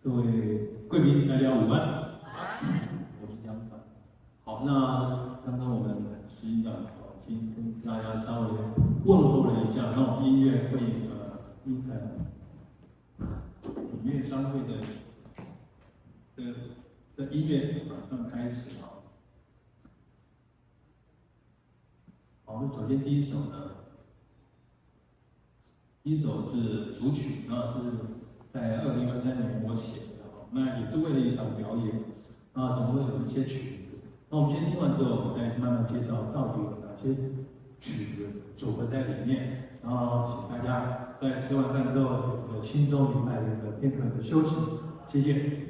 各位贵宾，大家午安。我是杨凡。好，那刚刚我们执行长已经跟大家稍微问候了一下，那我们音乐会音乐商会的音乐马上开始啊。好，那首先第一首是主曲，那是在2023年我写的，那也是为了一场表演，啊，总会有一些曲子。那我们先听完之后，我们再慢慢介绍到底有哪些曲子组合在里面，然后请大家在吃完饭之后有轻松愉快的一个片刻的休息，谢谢。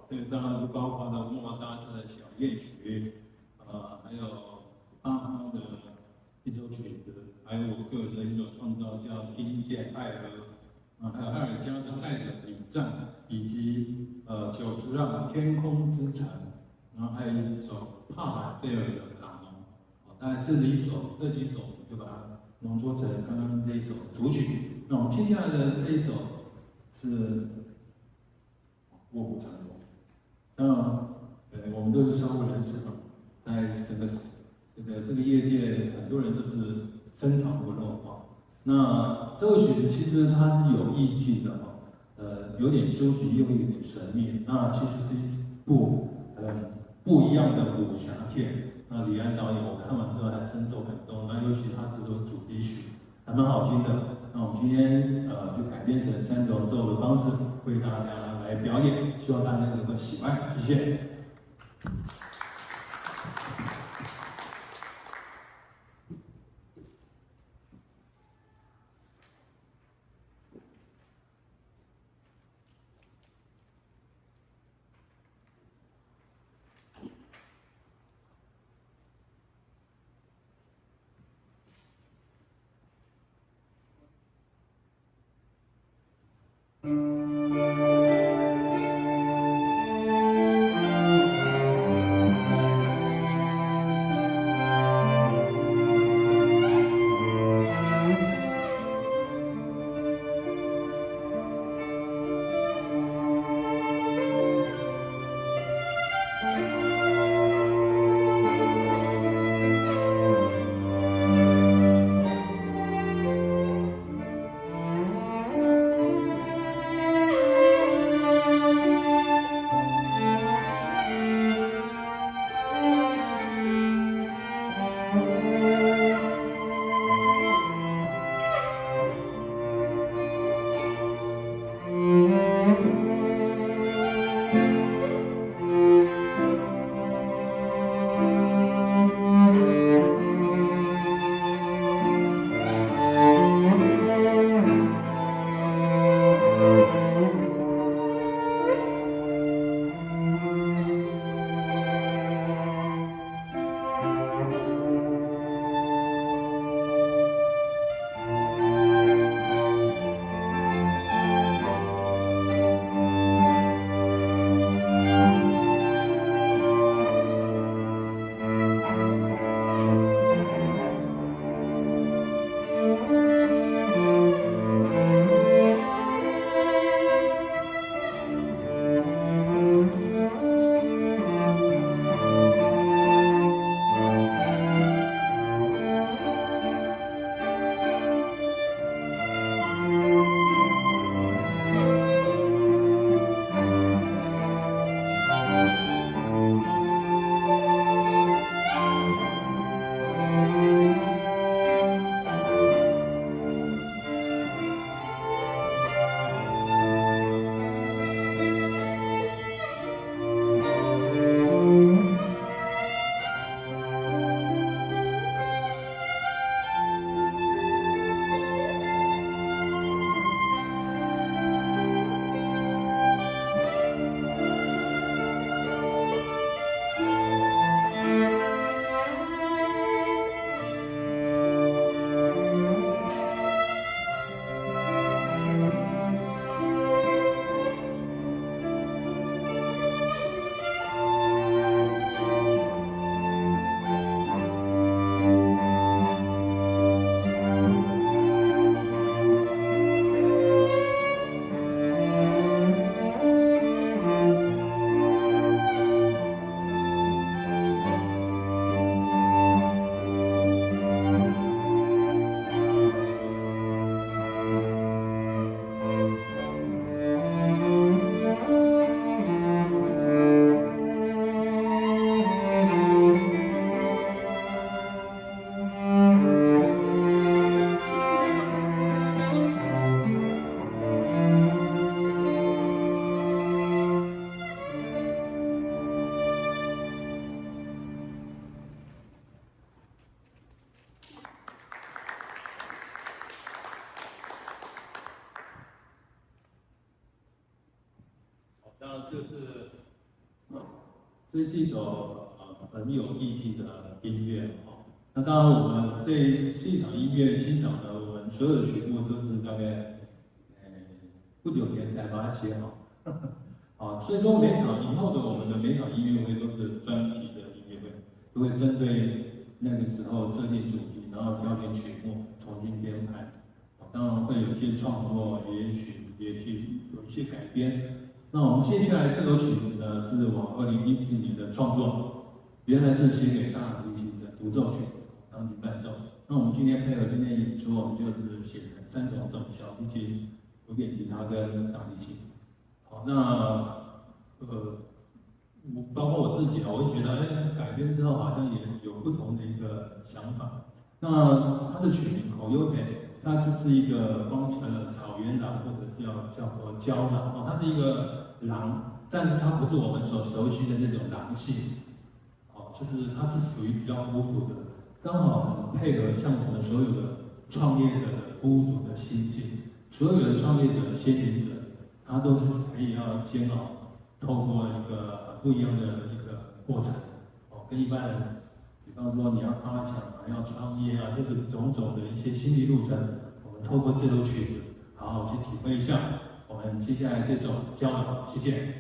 这个当然就包括了莫扎特的小夜曲，还有巴哈的一首曲子，还有我个人的一首创作叫《听见爱河》，还有艾尔加的《爱的礼赞》，以及久石让《天空之城》，然后还有一首帕海贝尔的《卡农》。当然这几首就把它浓缩成刚刚这一首主曲。那我们接下来的这一首是卧虎藏龙。当然，我们都是商务人士嘛，在这个业界，很多人都是深藏不露啊。那这部曲子其实它是有意境的有点休息又有点神秘。那其实是一部不一样的武侠片。那李安导演我看完之后还深受感动。那尤其他这首主题曲还蛮好听的。那我们今天就改编成3重奏的方式为大家来表演，希望大家能够喜欢，谢谢。当然，这是这是一首很有意义的音乐哦。那当然，我们这场音乐欣赏的，我们所有的曲目都是大概不久前才把它写好。啊，所以说每场以后的我们的每场音乐会都是专题的音乐会，都会针对那个时候设定主题，然后挑选曲目重新编排。当然会有一些创作，也许有一些改编。那我们接下来这首曲子呢，是我2014年的创作，原来是写给大提琴的独奏曲，钢琴伴奏。那我们今天配合今天演出，我们就是写成3种奏：小提琴、古典吉他跟大提琴。好，那包括我自己啊，我会觉得，改编之后好像也有不同的一个想法。那它的曲名口优美，它是一个草原狼，或者是叫做郊狼哦，它是一个狼，但是它不是我们所熟悉的那种狼性，哦，就是它是属于比较孤独的，刚好很配合像我们所有的创业者的孤独的心境，所有的创业者、先行者，他都是可以要煎熬，透过一个不一样的一个过程，哦，跟一般人，比方说你要发想啊，要创业啊，这个种种的一些心理路程，我们透过这首曲子，好好去体会一下。我们接下来这首交流，谢谢。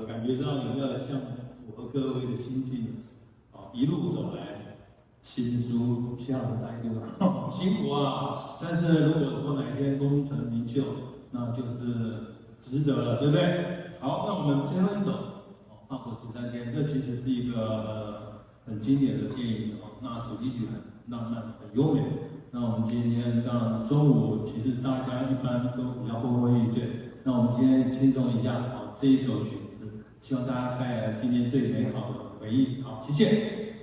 感觉到有没有像符合各位的心境啊？一路走来，新书下了载歌，辛苦啊！但是如果说哪一天功成名就，那就是值得了，对不对？好，那我们最后一首《法国13天》，这其实是一个很经典的电影哦。那主题曲很浪漫、很优美。那我们今天当然中午其实大家一般都比较昏昏欲睡，那我们今天轻松一下啊，这一首曲子，希望大家带来今天最美好的回忆。好，谢谢。